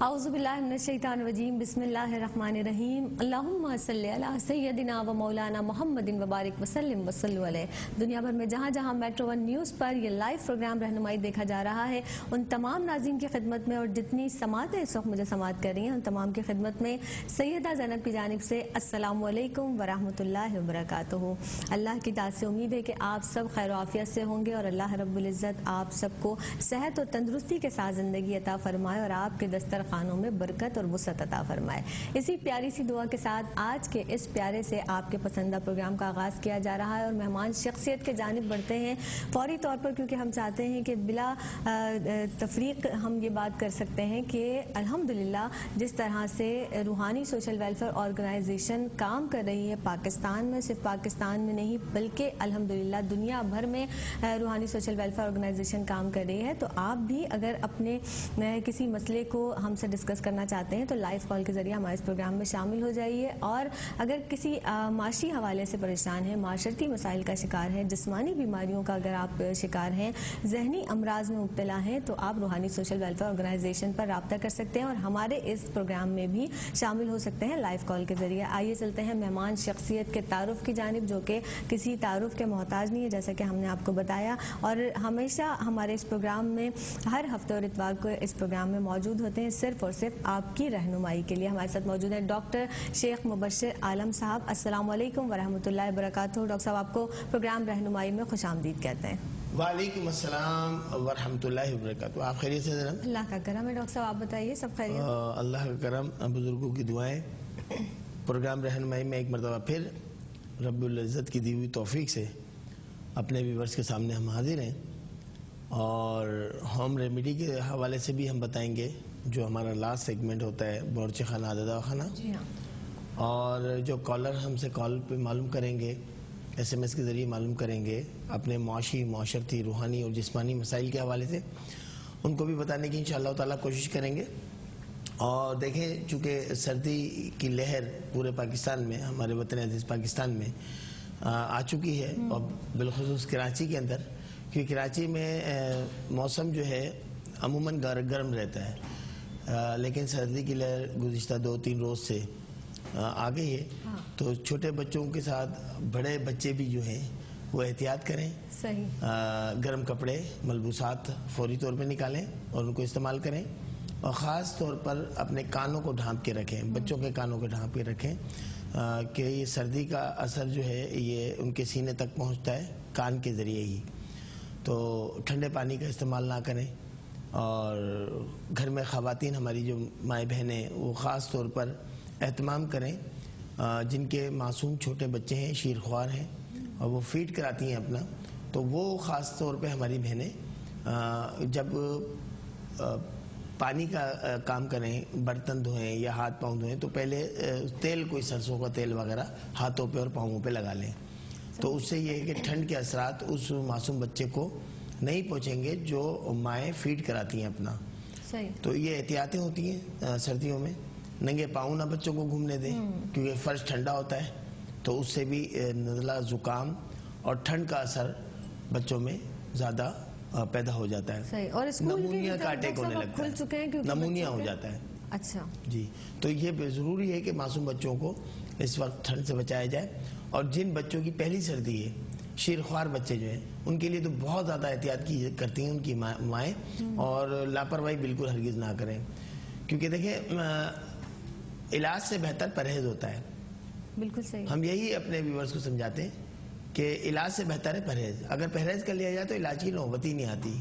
اعوذ باللہ من الشیطان الرجیم بسم اللہ الرحمن الرحیم اللہم صلی علی سیدنا و مولانا محمد وبارک وسلم وصلو علیہ۔ دنیا بھر میں جہاں جہاں میٹرو ون نیوز پر یہ لائیو پروگرام رہنمائی دیکھا جا رہا ہے ان تمام ناظرین کی خدمت میں اور جتنی سماعتیں اس وقت مجھے سماعت کر رہی ہیں ان تمام کی خدمت میں سیدہ زینب کی جانب سے السلام علیکم ورحمۃ اللہ وبرکاتہ۔ اللہ کی دعا سے امید ہے کہ آپ سب خیر و عافیت سے ہوں گے اور اللہ رب العزت آپ سب کو صحت و تندرستی کے ساتھ زندگی عطا فرمائے اور آپ کے دسترخوانوں میں برکت اور وسعت عطا فرمائے۔ اسی پیاری سی دعا کے ساتھ آج کے اس پیارے سے آپ کے پسندہ پروگرام کا آغاز کیا جا رہا ہے اور مہمان شخصیت کے جانب بڑھتے ہیں فوری طور پر، کیونکہ ہم چاہتے ہیں کہ بلا تفریق ہم یہ بات کر سکتے ہیں کہ الحمدللہ جس طرح سے روحانی سوشل ویلفیئر آرگنائزیشن کام کر رہی ہے پاکستان میں، صرف پاکستان میں نہیں بلکہ الحمدللہ دنیا بھر میں روحانی سوشل ویلفیئر آرگنائزیشن کام کر رہی ہے، تو آپ بھی اگر اپنے کسی مسئلے کو ہم سے ڈسکس کرنا چاہتے ہیں تو لائیو کال کے ذریعے ہمارے اس پروگرام میں شامل ہو جائیے، اور اگر کسی معاشی حوالے سے پریشان ہیں، معاشرتی مسائل کا شکار ہیں، جسمانی بیماریوں کا اگر آپ شکار ہیں، ذہنی امراض میں مبتلا ہیں، تو آپ روحانی سوشل ویلفیئر آرگنائزیشن پر رابطہ کر سکتے ہیں اور ہمارے اس پروگرام میں بھی شامل ہو سکتے ہیں لائیو کال کے ذریعے۔ آئیے چلتے ہیں مہمان شخصیت کے تعارف کی جانب، جو کہ کسی تعارف کے محتاج نہیں ہے جیسا کہ ہم نے آپ کو بتایا، اور ہمیشہ ہمارے اس پروگرام میں ہر ہفتے اور اتوار کو اس پروگرام میں موجود ہوتے ہیں صرف اور صرف آپ کی رہنمائی کے لیے۔ ہمارے ساتھ موجود ہیں ڈاکٹر شیخ مبشر عالم صاحب۔ السلام علیکم ورحمۃ اللہ وبرکاتہ۔ ڈاکٹر صاحب آپ کو پروگرام رہنمائی میں خوش آمدید کہتے ہیں۔ وعلیکم السلام ورحمۃ اللہ وبرکاتہ۔ آپ خیریت سے جناب؟ اللہ کا کرم ہے ڈاکٹر صاحب، آپ بتائیے سب خیریت؟ اللہ کا کرم، بزرگوں کی دعائیں۔ پروگرام رہنمائی میں ایک مرتبہ پھر رب العزت کی دی ہوئی توفیق سے اپنے ویورز کے سامنے ہم حاضر ہیں، اور ہوم ریمیڈی کے حوالے سے بھی ہم بتائیں گے جو ہمارا لاسٹ سیگمنٹ ہوتا ہے باورچی خانہ عادت دواخانہ، جی ہاں، اور جو کالر ہم سے کال پہ معلوم کریں گے، ایس ایم ایس کے ذریعے معلوم کریں گے اپنے معاشی، معاشرتی، روحانی اور جسمانی مسائل کے حوالے سے، ان کو بھی بتانے کی انشاءاللہ تعالیٰ کوشش کریں گے۔ اور دیکھیں چونکہ سردی کی لہر پورے پاکستان میں، ہمارے وطن عزیز پاکستان میں آ چکی ہے، اور بالخصوص کراچی کے اندر، کیونکہ کراچی میں موسم جو ہے عموماً گرم رہتا ہے، لیکن سردی کی لہر گزشتہ 2-3 روز سے آ گئی ہے، تو چھوٹے بچوں کے ساتھ بڑے بچے بھی جو ہیں وہ احتیاط کریں، صحیح، گرم کپڑے، ملبوسات فوری طور پہ نکالیں اور ان کو استعمال کریں، اور خاص طور پر اپنے کانوں کو ڈھانپ کے رکھیں، بچوں کے کانوں کو ڈھانپ کے رکھیں، کہ یہ سردی کا اثر جو ہے یہ ان کے سینے تک پہنچتا ہے کان کے ذریعے ہی، تو ٹھنڈے پانی کا استعمال نہ کریں۔ اور گھر میں خواتین ہماری جو مائیں بہنیں وہ خاص طور پر اہتمام کریں، جن کے معصوم چھوٹے بچے ہیں، شیرخوار ہیں اور وہ فیڈ کراتی ہیں اپنا، تو وہ خاص طور پہ ہماری بہنیں جب پانی کا کام کریں، برتن دھوئیں یا ہاتھ پاؤں دھوئیں، تو پہلے تیل، کوئی سرسوں کا تیل وغیرہ ہاتھوں پہ اور پاؤں پہ لگا لیں، تو اس سے یہ ہے کہ ٹھنڈ کے اثرات اس معصوم بچے کو نہیں پہنچیں گے جو مائیں فیڈ کراتی ہیں اپنا۔ تو یہ احتیاطیں ہوتی ہیں سردیوں میں۔ ننگے پاؤں نہ بچوں کو گھومنے دیں، کیونکہ فرش ٹھنڈا ہوتا ہے، تو اس سے بھی نزلہ، زکام اور ٹھنڈ کا اثر بچوں میں زیادہ پیدا ہو جاتا ہے، نمونیا کا اٹیک ہونے لگتا ہے، نمونیا ہو جاتا ہے۔ اچھا جی، تو یہ ضروری ہے کہ معصوم بچوں کو اس وقت ٹھنڈ سے بچایا جائے، اور جن بچوں کی پہلی سردی ہے، شیرخوار بچے جو ہیں، ان کے لیے تو بہت زیادہ احتیاط کی کرتی ہیں ان کی مائیں، اور لاپرواہی بالکل ہرگز نہ کریں، کیونکہ دیکھیں علاج سے بہتر پرہیز ہوتا ہے۔ بالکل صحیح، ہم یہی اپنے ویورز کو سمجھاتے ہیں کہ علاج سے بہتر ہے پرہیز۔ اگر پرہیز کر لیا جائے تو علاج کی نوبت ہی نہیں آتی،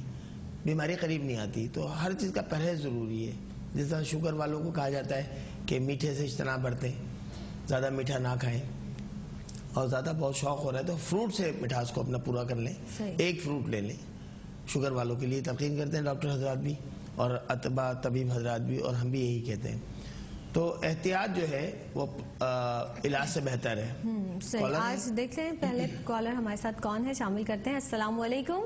بیماری قریب نہیں آتی، تو ہر چیز کا پرہیز ضروری ہے۔ جس طرح شوگر والوں کو کہا جاتا ہے کہ میٹھے سے اجتناب برتیں، زیادہ میٹھا نہ کھائیں، اور زیادہ بہت شوق ہو رہا ہے تو فروٹ سے مٹھاس کو اپنا پورا کر لیں، ایک فروٹ لے لیں۔ شوگر والوں کے لیے تلقین کرتے ہیں ڈاکٹر حضرات بھی، اور اطباء، طبیب حضرات بھی، اور ہم بھی یہی کہتے ہیں۔ تو احتیاط جو ہے وہ علاج سے بہتر ہے۔ صحیح، آج دیکھ لیں پہلے کالر ہمارے ساتھ کون ہے، شامل کرتے ہیں۔ السلام علیکم۔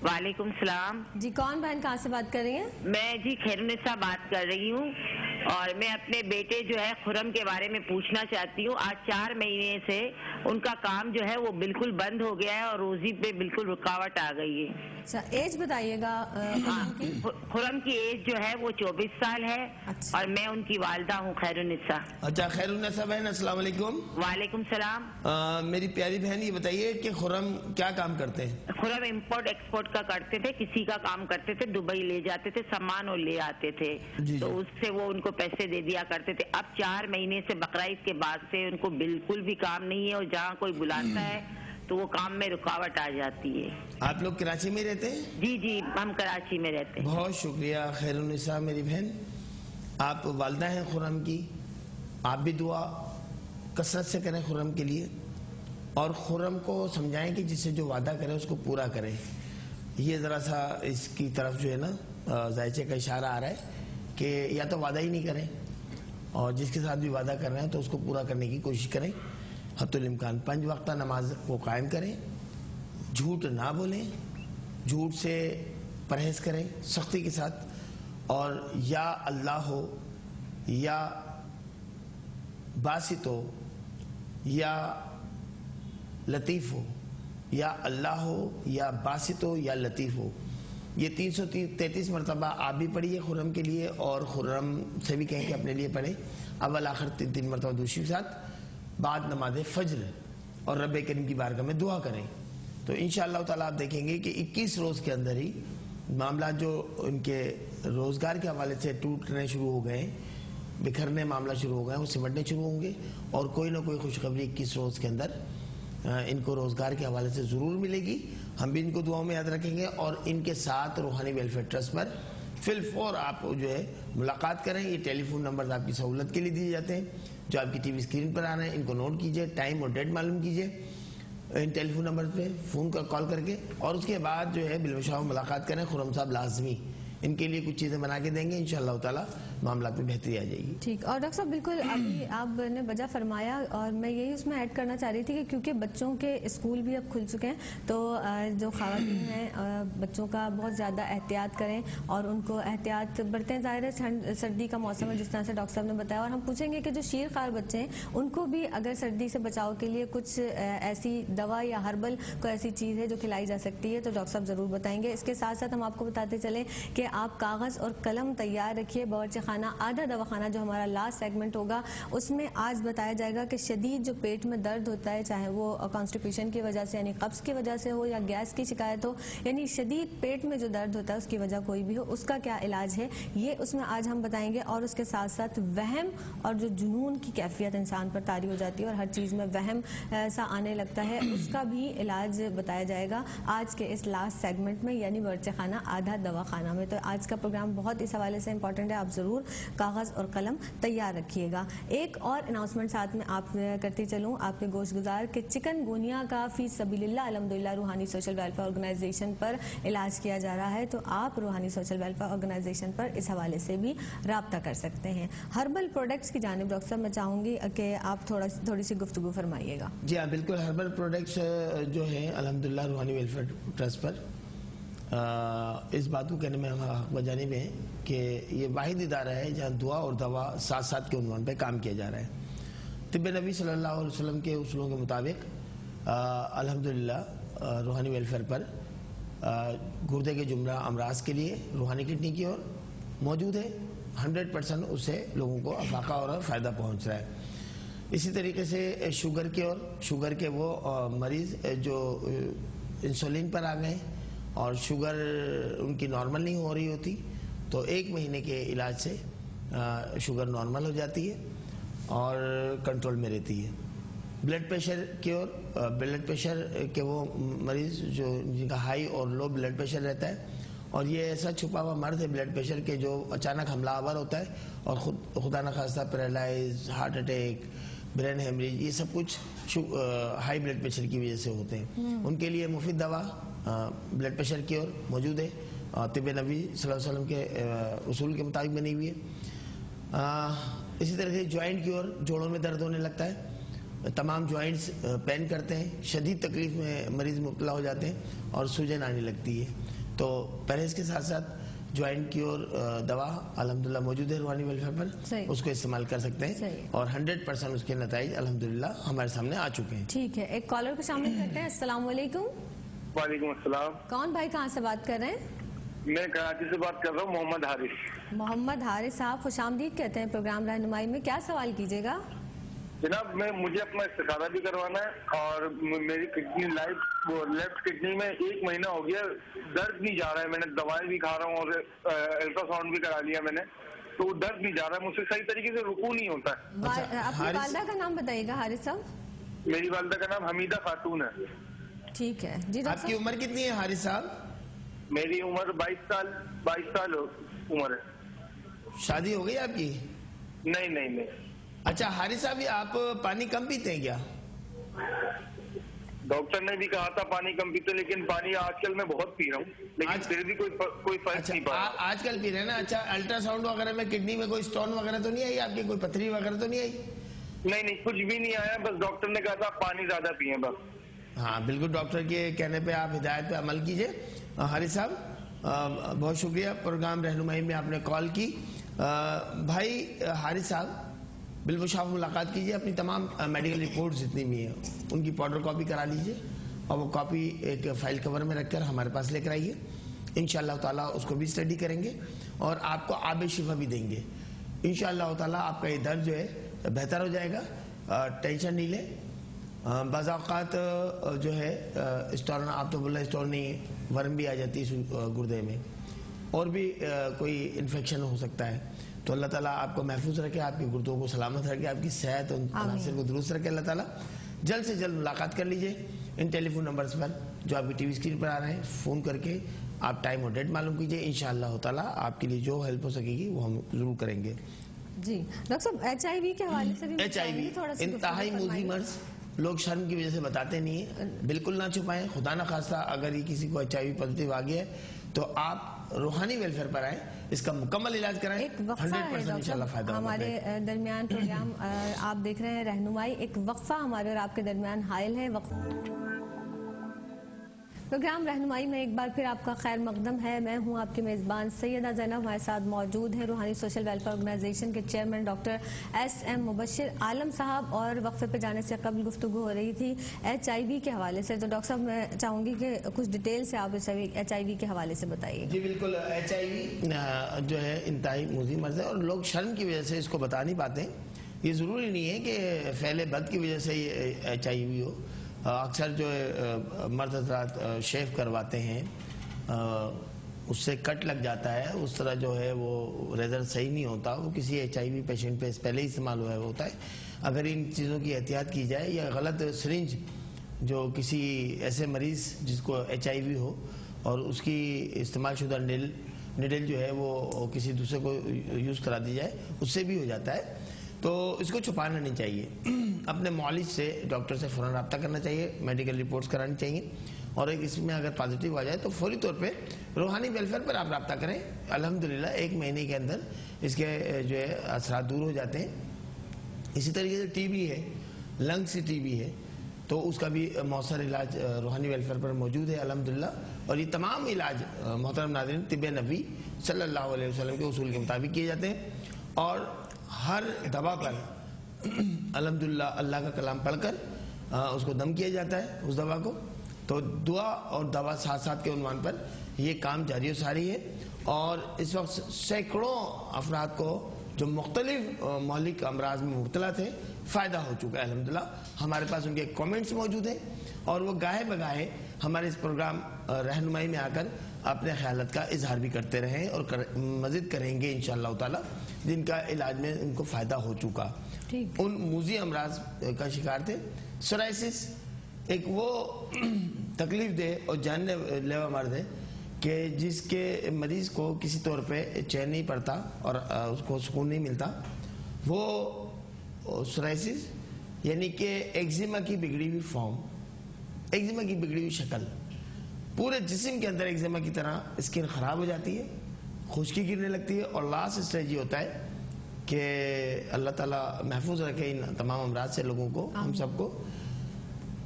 وعلیکم السلام جی، کون بہن کہاں سے بات کر رہی ہیں؟ میں جی خیرالنساء بات کر رہی ہوں، اور میں اپنے بیٹے جو ہے خرم کے بارے میں پوچھنا چاہتی ہوں۔ آج 4 مہینے سے ان کا کام جو ہے وہ بالکل بند ہو گیا ہے اور روزی پہ بالکل رکاوٹ آ گئی ہے. اچھا ایج بتائیے گا خرم کی ایج جو ہے وہ 24 سال ہے اور میں ان کی والدہ ہوں خیر النساء. اچھا خیر النساء بہن السلام علیکم. وعلیکم السلام. میری پیاری بہن یہ بتائیے کہ خرم کیا کام کرتے ہیں؟ خرم امپورٹ ایکسپورٹ کا کرتے تھے, کسی کا کام کرتے تھے, دبئی لے جاتے تھے سامان اور لے آتے تھے تو اس سے وہ ان کو پیسے دے دیا کرتے تھے. اب 4 مہینے سے بقرعید کے بعد سے ان کو بالکل بھی کام نہیں ہے اور جہاں کوئی بلاتا ہے تو وہ کام میں رکاوٹ آ جاتی ہے. آپ لوگ کراچی میں رہتے ہیں؟ جی ہم کراچی میں رہتے ہیں. بہت شکریہ خیر النساء میری بہن, آپ والدہ ہیں خرم کی. آپ بھی دعا کثرت سے کریں خرم کے لیے اور خرم کو سمجھائیں کہ جس سے جو وعدہ کرے اس کو پورا کرے. یہ ذرا سا اس کی طرف جو ہے نا ذائچے کا اشارہ آ رہا ہے کہ یا تو وعدہ ہی نہیں کریں اور جس کے ساتھ بھی وعدہ کر رہے ہیں تو اس کو پورا کرنے کی کوشش کریں. حت الامکان 5 وقتہ نماز کو قائم کریں, جھوٹ نہ بولیں, جھوٹ سے پرہیز کریں سختی کے ساتھ, اور یا اللہ ہو یا باسط ہو یا لطیف ہو, یا اللہ ہو یا باسط ہو یا لطیف ہو, یہ 333 مرتبہ آپ بھی پڑھیے خرم کے لیے اور خرم سے بھی کہیں کہ اپنے لیے پڑھیں. اول آخر 3 مرتبہ دوسری کے ساتھ بعد نماز فجر, اور رب کریم کی بارگاہ میں دعا کریں. تو انشاءاللہ تعالیٰ آپ دیکھیں گے کہ 21 روز کے اندر ہی معاملات جو ان کے روزگار کے حوالے سے ٹوٹنے شروع ہو گئے, بکھرنے معاملہ شروع ہو گئے, وہ سمٹنے شروع ہوں گے اور کوئی نہ کوئی خوشخبری 21 روز کے اندر ان کو روزگار کے حوالے سے ضرور ملے گی. ہم بھی ان کو دعاؤں میں یاد رکھیں گے اور ان کے ساتھ روحانی ویلفیئر ٹرسٹ پر فی الفور آپ جو ہے ملاقات کریں. یہ ٹیلی فون نمبرز آپ کی سہولت کے لیے دیے جاتے ہیں جو آپ کی ٹی وی اسکرین پر آ رہے ہیں. ان کو نوٹ کیجئے, ٹائم اور ڈیٹ معلوم کیجئے ان ٹیلی فون نمبر پہ فون کال کر کے, اور اس کے بعد جو ہے بالمشاور ملاقات کریں. خرم صاحب لازمی ان کے لیے کچھ چیزیں بنا کے دیں گے, انشاءاللہ تعالی معاملات میں بہتری آ جائے گی. ٹھیک. اور ڈاکٹر صاحب بالکل ابھی آپ نے بجا فرمایا اور میں یہی اس میں ایڈ کرنا چاہ رہی تھی کہ کیونکہ بچوں کے اسکول بھی اب کھل چکے ہیں تو جو خواتین ہیں بچوں کا بہت زیادہ احتیاط کریں اور ان کو احتیاط برتیں. ظاہر ہے سردی کا موسم ہے جس طرح سے ڈاکٹر صاحب نے بتایا, اور ہم پوچھیں گے کہ جو شیر خوار بچے ہیں ان کو بھی اگر سردی سے بچاؤ کے لیے کچھ ایسی دوا یا ہربل کوئی ایسی چیز ہے جو کھلائی جا سکتی ہے تو ڈاکٹر صاحب ضرور بتائیں گے. اس کے ساتھ ساتھ ہم آپ کو بتاتے چلیں کہ آپ کاغذ اور قلم تیار رکھیے. باورچی خانہ آدھا دواخانہ جو ہمارا لاسٹ سیگمنٹ ہوگا اس میں آج بتایا جائے گا کہ شدید جو پیٹ میں درد ہوتا ہے, چاہے وہ کانسٹیپیشن کی وجہ سے یعنی قبض کی وجہ سے ہو یا گیس کی شکایت ہو, یعنی شدید پیٹ میں جو درد ہوتا ہے اس کی وجہ کوئی بھی ہو, اس کا کیا علاج ہے یہ اس میں آج ہم بتائیں گے. اور اس کے ساتھ ساتھ وہم اور جو جنون کی کیفیت انسان پر طاری ہو جاتی ہے اور ہر چیز میں وہم سا آنے لگتا ہے, اس کا بھی علاج بتایا جائے گا آج کے اس لاسٹ سیگمنٹ میں یعنی باورچی خانہ آدھا دواخانہ میں. تو آج کا پروگرام بہت اس حوالے سے امپورٹنٹ ہے, آپ ضرور کاغذ اور قلم تیار رکھیے گا. ایک اور اناؤنسمنٹ ساتھ میں آپ کرتی چلوں آپ کے گوشت گزار کہ چکن گونیا کا فی سبیل اللہ الحمدللہ روحانی سوشل ویلفیئر آرگنائزیشن پر علاج کیا جا رہا ہے, تو آپ روحانی سوشل ویلفیئر آرگنائزیشن پر اس حوالے سے بھی رابطہ کر سکتے ہیں. ہربل پروڈکٹس کی جانب ڈاکٹر صاحب میں چاہوں گی کہ آپ تھوڑی سی گفتگو فرمائیے گا. جی ہاں بالکل. ہربل پروڈکٹس جو ہیں الحمدللہ روحانی ویلفیئر ٹرسٹ پر اس بات کو کہنے میں ہم حق بجانب ہیں کہ یہ واحد ادارہ ہے جہاں دعا اور دوا ساتھ ساتھ کے عنوان پہ کام کیا جا رہا ہے. طب نبی صلی اللہ علیہ وسلم کے اصولوں کے مطابق الحمدللہ روحانی ویلفیئر پر گردے کے جملہ امراض کے لیے روحانی کڈنی کی اور موجود ہے. 100% اس سے لوگوں کو افاقہ اور فائدہ پہنچ رہا ہے. اسی طریقے سے شوگر کے اور شوگر کے وہ مریض جو انسولین پر آ گئے اور شوگر ان کی نارمل نہیں ہو رہی ہوتی تو 1 مہینے کے علاج سے شوگر نارمل ہو جاتی ہے اور کنٹرول میں رہتی ہے. بلڈ پریشر کی اور بلڈ پریشر کے وہ مریض جو جن کا ہائی اور لو بلڈ پریشر رہتا ہے اور یہ ایسا چھپا ہوا مرض ہے بلڈ پریشر کے جو اچانک حملہ آور ہوتا ہے اور خدا نخواستہ paralyse, heart attack, brain haemorrhage, یہ سب کچھ ہائی بلڈ پریشر کی وجہ سے ہوتے ہیں. ان کے لیے مفید دوا بلڈ پریشر کی اور موجود ہے, طب نبی صلی اللہ علیہ وسلم کے اصول کے مطابق بنی ہوئی ہے. اسی طرح سے جوائنٹ کی اور جوڑوں میں درد ہونے لگتا ہے, تمام جوائنٹس پین کرتے ہیں, شدید تکلیف میں مریض مبتلا ہو جاتے ہیں اور سوجن آنے لگتی ہے. تو پرہیز کے ساتھ ساتھ جوائنٹ کیور دوا الحمدللہ موجود ہے روحانی ویلفیئر پر، اس کو استعمال کر سکتے ہیں اور 100% اس کے نتائج الحمدللہ ہمارے سامنے آ چکے ہیں. ٹھیک ہے، ایک کالر کو شامل کرتے ہیں. السلام علیکم. وعلیکم السلام. کون بھائی کہاں سے بات کر رہے ہیں؟ میں کراچی سے بات کر رہا ہوں، محمد حارث. محمد حارث صاحب خوش آمدید کہتے ہیں پروگرام رہنمائی میں. کیا سوال کیجیے گا؟ جناب مجھے اپنا استخارہ بھی کروانا ہے اور میری کڈنی لیفٹ کڈنی میں 1 مہینہ ہو گیا درد نہیں جا رہا ہے. میں نے دوائیں بھی کھا رہا ہوں اور الٹرا ساؤنڈ بھی کرا لیا میں نے، تو وہ درد نہیں جا رہا ہے، مجھ سے صحیح طریقے سے رکوع نہیں ہوتا ہے. اپنی والدہ کا نام بتائیے گا حارث صاحب. میری والدہ کا نام حمیدہ خاتون ہے. ٹھیک ہے جی. آپ کی عمر کتنی ہے حارث صاحب؟ میری عمر 22 سال عمر ہے. شادی ہو گئی آپ کی؟ نہیں. اچھا حارث صاحب، آپ پانی کم پیتے ہیں کیا؟ ڈاکٹر نے بھی کہا تھا پانی کم پیتے، لیکن پانی آج کل میں بہت پی رہا ہوں، لیکن پھر بھی کوئی فرق نہیں پڑا. آج کل پی رہے ہیں نا. اچھا الٹرا ساؤنڈ وغیرہ میں کڈنی میں کوئی اسٹون وغیرہ تو نہیں آئی آپ کی؟ کوئی پتھری وغیرہ تو نہیں آئی؟ نہیں کچھ بھی نہیں آیا، بس ڈاکٹر نے کہا تھا پانی زیادہ پیئیں بس. ہاں بالکل، ڈاکٹر کے کہنے پہ آپ ہدایت پہ عمل کیجئے. حارث صاحب بہت شکریہ، پروگرام رہنمائی میں آپ نے کال کی. بھائی حارث صاحب بالمشافہ ملاقات کیجئے، اپنی تمام میڈیکل رپورٹس جتنی بھی ہیں ان کی پاؤڈر کاپی کرا لیجئے اور وہ کاپی ایک فائل کور میں رکھ کر ہمارے پاس لے کر آئیے. انشاءاللہ تعالیٰ اس کو بھی اسٹڈی کریں گے اور آپ کو آب شفا بھی دیں گے. انشاءاللہ تعالیٰ آپ کا یہ درد جو ہے بہتر ہو جائے گا. ٹینشن نہیں لیں. بعض اوقات جو ہے اسٹون، آپ تو بول رہے اسٹون نہیں، ورم بھی آ جاتی ہے گردے میں اور بھی کوئی انفیکشن ہو سکتا ہے. تو اللہ تعالیٰ آپ کو محفوظ رکھے، آپ کے گردوں کو سلامت رکھے، آپ کی صحت اور عناصر کو درست رکھے. اللہ تعالیٰ جلد سے جلد ملاقات کر لیجئے ان ٹیلی فون نمبرز پر جو آپ کی ٹی وی اسکرین پر آ رہے ہیں. فون کر کے آپ ٹائم اور ڈیٹ معلوم کیجئے. انشاءاللہ تعالیٰ آپ کے لیے جو ہیلپ ہو سکے گی وہ ہم ضرور کریں گے. جی ڈاکٹر صاحب HIV کے حوالے سے بھی HIV انتہائی موذی مرض، لوگ شرم کی وجہ سے بتاتے نہیں ہیں. بالکل نہ چھپائیں. خدا نہ خواستہ اگر یہ کسی کو HIV پازیٹیو آ گیا ہے تو آپ روحانی ویلفیئر پر آئیں، اس کا مکمل علاج کرائیں. 100% انشاءاللہ فائدہ ہوگا. ہمارے درمیان پروگرام آپ دیکھ رہے ہیں رہنمائی. ایک وقفہ ہمارے اور آپ کے درمیان حائل ہے. پروگرام رہنمائی میں ایک بار پھر آپ کا خیر مقدم ہے. میں ہوں آپ کی میزبان سیدہ زینب. ہمارے ساتھ موجود ہیں روحانی سوشل ویلفیئر آرگنائزیشن کے چیئرمین ڈاکٹر SM مبشر عالم صاحب. اور وقفے پہ جانے سے قبل گفتگو ہو رہی تھی HIV کے حوالے سے. تو ڈاکٹر صاحب میں چاہوں گی کہ کچھ ڈیٹیل سے آپ HIV کے حوالے سے بتائیے. جی بالکل. HIV جو ہے انتہائی موذی مرض ہے اور لوگ شرم کی وجہ سے اس کو بتا نہیں پاتے. یہ ضروری نہیں ہے کہ فعل بد کی وجہ سے یہ HIV ہو. اکثر جو مرد حضرات شیف کرواتے ہیں اس سے کٹ لگ جاتا ہے، اس طرح جو ہے وہ ریزر صحیح نہیں ہوتا، وہ کسی HIV پیشنٹ پہ پہلے ہی استعمال ہوا ہوتا ہے. اگر ان چیزوں کی احتیاط کی جائے یا غلط سرنج جو کسی ایسے مریض جس کو HIV ہو اور اس کی استعمال شدہ نیڈل جو ہے وہ کسی دوسرے کو یوز کرا دی جائے، اس سے بھی ہو جاتا ہے. تو اس کو چھپانا نہیں چاہیے. اپنے معالج سے، ڈاکٹر سے فوراً رابطہ کرنا چاہیے، میڈیکل رپورٹس کرانی چاہیے اور ایک اس میں اگر پازیٹیو آ جائے تو فوری طور پہ روحانی ویلفیئر پر آپ رابطہ کریں. الحمدللہ 1 مہینے کے اندر اس کے جو ہے اثرات دور ہو جاتے ہیں. اسی طریقے سے TB ہے، لنگ سے TB ہے تو اس کا بھی مؤثر علاج روحانی ویلفیئر پر موجود ہے الحمدللہ. اور یہ تمام علاج محترم ناظرین طب نبوی صلی اللہ علیہ وسلم کے اصول کے مطابق کیے جاتے ہیں. اور ہر دوا پر الحمدللہ اللہ کا کلام پڑھ کر اس کو دم کیا جاتا ہے اس دوا کو. تو دعا اور دوا ساتھ ساتھ کے عنوان پر یہ کام جاری و ساری ہے. اور اس وقت سینکڑوں افراد کو جو مختلف مہلک امراض میں مبتلا تھے فائدہ ہو چکا ہے الحمدللہ. ہمارے پاس ان کے کامنٹس موجود ہیں اور وہ گاہے بگاہے ہمارے اس پروگرام رہنمائی میں آ کر اپنے خیالات کا اظہار بھی کرتے رہیں اور مزید کریں گے انشاءاللہ تعالی، جن کا علاج میں ان کو فائدہ ہو چکا. ان موذی امراض کا شکار تھے. سورائسس ایک وہ تکلیف دہ اور جان لیوا مرض ہے کہ جس کے مریض کو کسی طور پہ چین نہیں پڑتا اور اس کو سکون نہیں ملتا. وہ سورائسس یعنی کہ ایگزیما کی بگڑی ہوئی فارم، ایگزیما کی بگڑی ہوئی شکل، پورے جسم کے اندر ایگزیما کی طرح اسکن خراب ہو جاتی ہے، خشکی گرنے لگتی ہے. اور لاسٹ اسٹیج یہ ہوتا ہے کہ اللہ تعالیٰ محفوظ رکھے ان تمام امراض سے لوگوں کو، ہم سب کو.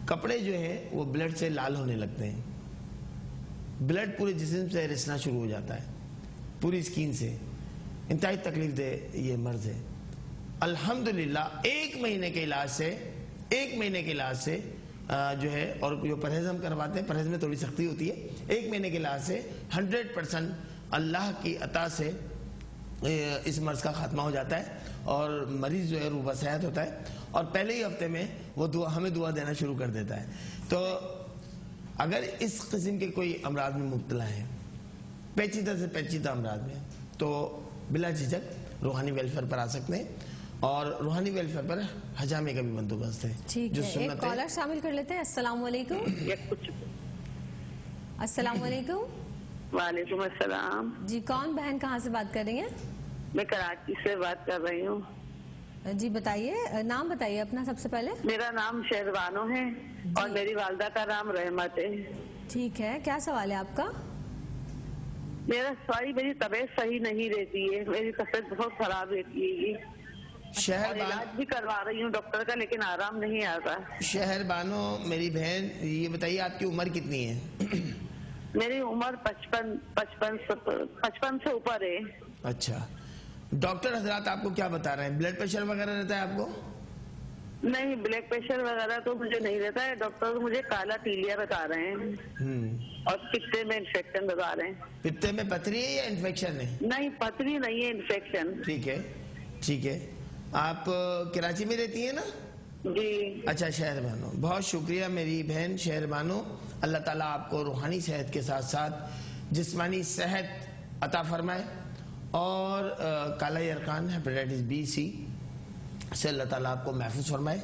کپڑے جو ہیں وہ بلڈ سے لال ہونے لگتے ہیں، بلڈ پورے جسم سے رسنا شروع ہو جاتا ہے. پوری سکین سے. انتہائی تکلیف دہ یہ مرض ہے. الحمدللہ ایک مہینے کے علاج سے جو ہے، اور جو پرہیز ہم کرواتے ہیں، پرہیز میں تھوڑی سختی ہوتی ہے، 1 مہینے کے علاج سے 100% اللہ کی عطا سے اس مرض کا خاتمہ ہو جاتا ہے اور مریض جو ہے روبہ صحت ہوتا ہے اور پہلے ہی ہفتے میں وہ ہمیں دعا دینا شروع کر دیتا ہے. تو اگر اس قسم کے کوئی امراض میں مبتلا ہیں، پیچیدہ سے پیچیدہ امراض میں، تو بلا جھجک روحانی ویلفیئر پر آ سکتے ہیں، اور روحانی ویلفیئر پر حجامے کا بھی بندوبست ہے. ٹھیک ہے، ایک کالر شامل کر لیتے ہیں. السلام علیکم. السلام علیکم. وعلیکم السلام. جی کون بہن کہاں سے بات کر رہی ہیں؟ میں کراچی سے بات کر رہی ہوں. جی بتائیے، نام بتائیے اپنا سب سے پہلے. میرا نام شہربانو ہے اور میری والدہ کا نام رحمت ہے. ٹھیک ہے، کیا سوال ہے آپ کا؟ میری طبیعت صحیح نہیں رہتی ہے، میری طبیعت بہت خراب رہتی ہے. علاج بھی کروا رہی ہوں ڈاکٹر کا، لیکن آرام نہیں آتا. شہربانو میری بہن، یہ بتائیے آپ کی عمر کتنی ہے؟ میری عمر 55 سے اوپر ہے. اچھا، ڈاکٹر حضرات آپ کو کیا بتا رہے ہیں؟ بلڈ پریشر وغیرہ رہتا ہے آپ کو؟ نہیں، بلڈ پریشر وغیرہ تو مجھے نہیں رہتا ہے. ڈاکٹر مجھے کالا تیلیا بتا رہے ہیں اور پتے میں انفیکشن بتا رہے ہیں. پتے میں پتھری ہے یا انفیکشن ہے؟ نہیں، پتھری نہیں ہے، انفیکشن. ٹھیک ہے. آپ کراچی میں رہتی ہیں نا؟ جی. اچھا شہربانو، بہت شکریہ میری بہن شہربانو. اللہ تعالیٰ آپ کو روحانی صحت کے ساتھ ساتھ جسمانی صحت عطا فرمائے، اور کالا یرقان ہیپیٹائٹس بی سی سے اللہ تعالیٰ آپ کو محفوظ فرمائے.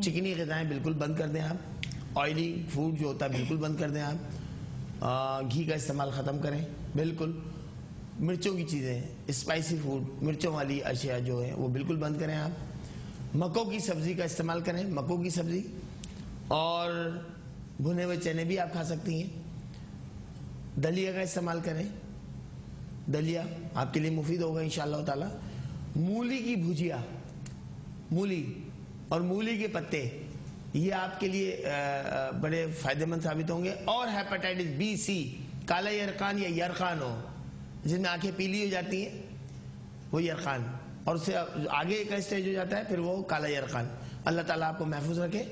چکنی غذائیں بالکل بند کر دیں آپ، آئلی فوڈ جو ہوتا ہے بالکل بند کر دیں آپ، گھی کا استعمال ختم کریں بالکل، مرچوں کی چیزیں، اسپائسی فوڈ، مرچوں والی اشیاء جو ہیں وہ بالکل بند کریں آپ. مکوں کی سبزی کا استعمال کریں، مکوں کی سبزی، اور بھنے ہوئے چنے بھی آپ کھا سکتی ہیں. دلیا کا استعمال کریں، دلیا آپ کے لیے مفید ہوگا انشاءاللہ تعالی. مولی کی بھجیا، مولی اور مولی کے پتے، یہ آپ کے لیے بڑے فائدہ مند ثابت ہوں گے. اور ہیپاٹائٹس بی سی، کالا یرقان یا یرقان ہو، جن میں آنکھیں پیلی ہو جاتی ہیں، وہ یرقان، اور اس سے آگے کا اسٹیج ہو جاتا ہے پھر وہ کالا یرقان. اللہ تعالیٰ آپ کو محفوظ رکھے.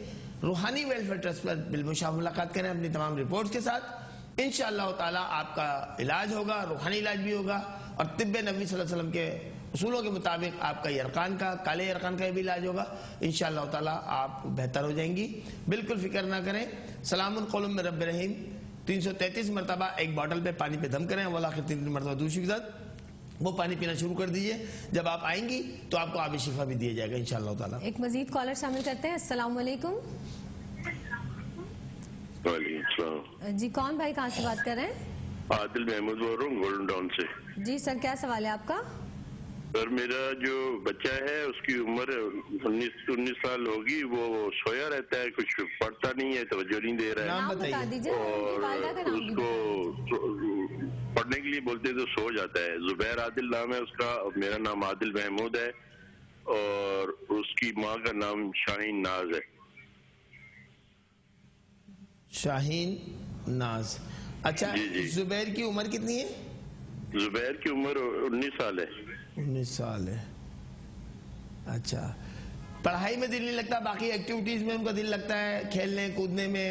روحانی ویلفیئر ٹرسٹ پر بالمشافہ ملاقات کریں اپنی تمام رپورٹس کے ساتھ. انشاءاللہ تعالیٰ آپ کا علاج ہوگا، روحانی علاج بھی ہوگا، اور طب نبوی صلی اللہ علیہ وسلم کے اصولوں کے مطابق آپ کا یرقان کا، کالے یرقان کا بھی علاج ہوگا. انشاءاللہ تعالیٰ آپ بہتر ہو جائیں گی. بالکل فکر نہ کریں. سلام قولم من رب رحیم 333 مرتبہ ایک باٹل پہ پانی پہ دم کریں، والآخر 3 مرتبہ دوسری کے ساتھ وہ پانی پینا شروع کر دیجئے. جب آپ آئیں گی تو آپ کو آب شفا بھی دیا جائے گا انشاءاللہ تعالیٰ. ایک مزید کالر شامل کرتے ہیں. السلام علیکم. وعلیکم السلام. جی کون بھائی کہاں سے بات کر رہے ہیں؟ عادل محمود بول رہا ہوں گولڈن ٹاؤن سے. جی سر، کیا سوال ہے آپ کا؟ سر میرا جو بچہ ہے اس کی عمر 19 سال ہوگی، وہ سویا رہتا ہے، کچھ پڑھتا نہیں ہے، توجہ نہیں دے رہا ہے. نام بتا دیجیے اور اس کو پڑھنے کے لیے بولتے تو سو جاتا ہے. زبیر عادل نام ہے اس کا، اور میرا نام عادل محمود ہے، اور اس کی ماں کا نام شاہین ناز ہے. شاہین ناز. اچھا زبیر کی عمر کتنی ہے؟ زبیر کی عمر 19 سال ہے. 19 سال ہے. اچھا، پڑھائی میں دل نہیں لگتا؟ باقی ایکٹیویٹیز میں ان کا دل لگتا ہے، کھیلنے کودنے میں،